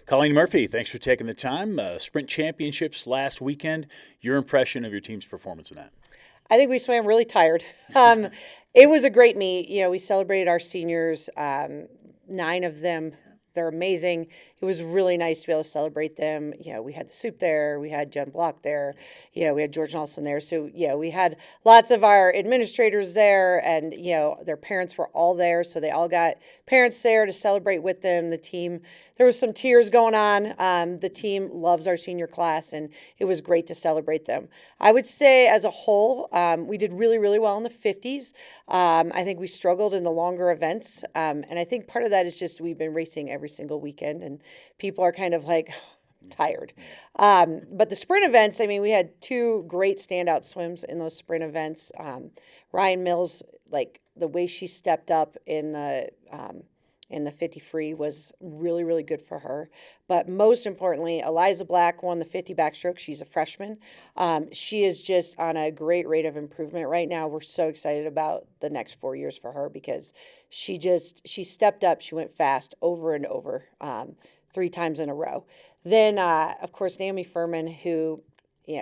Colleen Murphy, thanks for taking the time. Sprint championships last weekend. Your impression of your team's performance in that? I think we swam really tired. It was a great meet. We celebrated our seniors, 9 of them. They're amazing. It was really nice to be able to celebrate them. We had the soup there. We had Jen Block there. We had George Nelson there. So, we had lots of our administrators there, and, their parents were all there. So they all got parents there to celebrate with them. The team, there was some tears going on. The team loves our senior class, and it was great to celebrate them. I would say as a whole, we did really, really well in the 50s. I think we struggled in the longer events. And I think part of that is just we've been racing every single weekend, and people are kind of like tired. But the sprint events, we had 2 great standout swims in those sprint events. Ryan Mills, like the way she stepped up in the 50 free was really, really good for her. But most importantly, Eliza Black won the 50 backstroke. She's a freshman. She is just on a great rate of improvement right now. We're so excited about the next 4 years for her because she stepped up. She went fast over and over 3 times in a row. Then, of course, Naomi Furman, who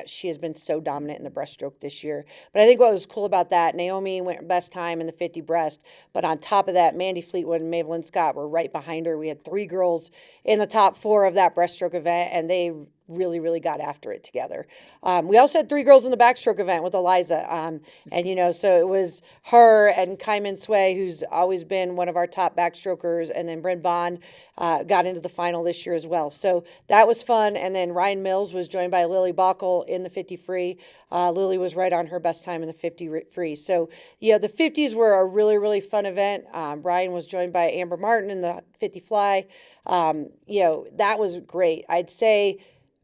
she has been so dominant in the breaststroke this year. But I think what was cool about that, Naomi went best time in the 50 breast. But on top of that, Mandy Fleetwood and Mavelyn Scott were right behind her. We had 3 girls in the top 4 of that breaststroke event, and they really, really got after it together. We also had 3 girls in the backstroke event with Eliza. So it was her and Kai Min Sway, who's always been one of our top backstrokers, and then Bryn Bond got into the final this year as well. So that was fun. And then Ryan Mills was joined by Lily Bockel in the 50 free. Lily was right on her best time in the 50 free. So, the 50s were a really, really fun event. Ryan was joined by Amber Martin in the 50 fly. That was great. I'd say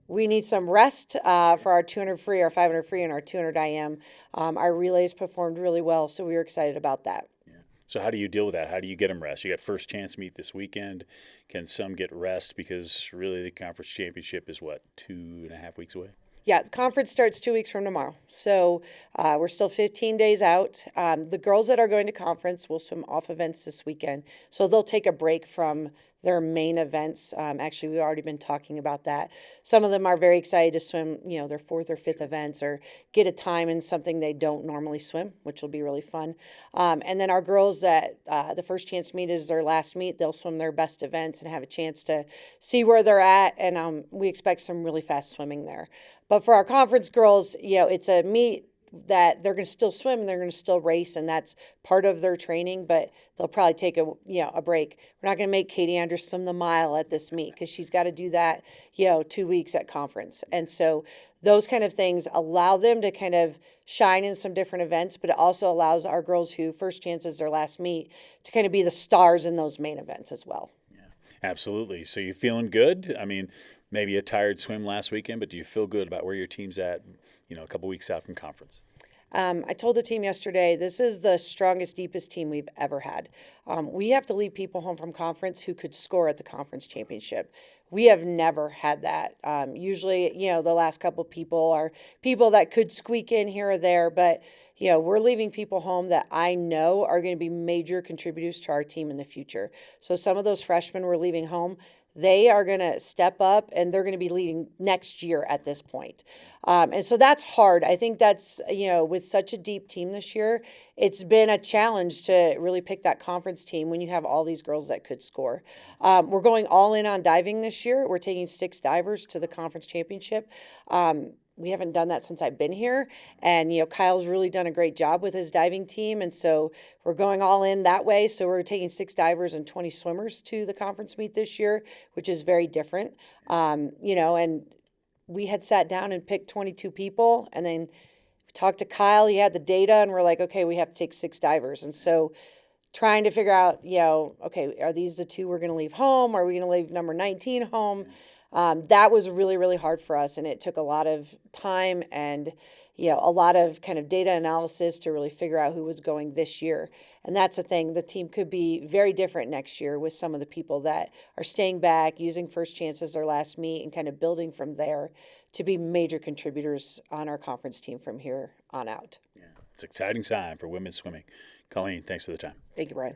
we need some rest for our 200 free, our 500 free, and our 200 IM. Our relays performed really well, so we were excited about that. Yeah. So how do you deal with that? How do you get them rest? You got first chance meet this weekend. Can some get rest? Because really the conference championship is, 2.5 weeks away? Yeah, the conference starts 2 weeks from tomorrow. So we're still 15 days out. The girls that are going to conference will swim off events this weekend. So they'll take a break from their main events. Actually, we've already been talking about that. Some of them are very excited to swim, their 4th or 5th events or get a time in something they don't normally swim, which will be really fun. And then our girls that the first chance meet is their last meet. They'll swim their best events and have a chance to see where they're at. And we expect some really fast swimming there. But for our conference girls, it's a meet that they're going to still swim and they're going to still race, and that's part of their training, but they'll probably take a break. We're not going to make Katie Andrews swim the mile at this meet because she's got to do that 2 weeks at conference. And so those kind of things allow them to kind of shine in some different events, but it also allows our girls who first chance is their last meet to kind of be the stars in those main events as well. Yeah, absolutely. So you feeling good? Maybe a tired swim last weekend, but do you feel good about where your team's at, a couple weeks out from conference? I told the team yesterday, this is the strongest, deepest team we've ever had. We have to lead people home from conference who could score at the conference championship. We have never had that. Usually, the last couple people are people that could squeak in here or there, but we're leaving people home that I know are going to be major contributors to our team in the future. So some of those freshmen we're leaving home, they are going to step up and they're going to be leading next year at this point. And so that's hard. I think that's, with such a deep team this year, it's been a challenge to really pick that conference team when you have all these girls that could score. We're going all in on diving this year. We're taking 6 divers to the conference championship. We haven't done that since I've been here. And, Kyle's really done a great job with his diving team. And so we're going all in that way. So we're taking 6 divers and 20 swimmers to the conference meet this year, which is very different. And we had sat down and picked 22 people. And then we talked to Kyle. He had the data. And we're like, okay, we have to take 6 divers. And so trying to figure out, okay, are these the 2 we're going to leave home? Are we going to leave number 19 home? That was really, really hard for us, and it took a lot of time and, a lot of kind of data analysis to really figure out who was going this year. And that's the thing. The team could be very different next year with some of the people that are staying back, using first chance as their last meet, and kind of building from there to be major contributors on our conference team from here on out. Yeah, it's an exciting time for women's swimming. Colleen, thanks for the time. Thank you, Brian.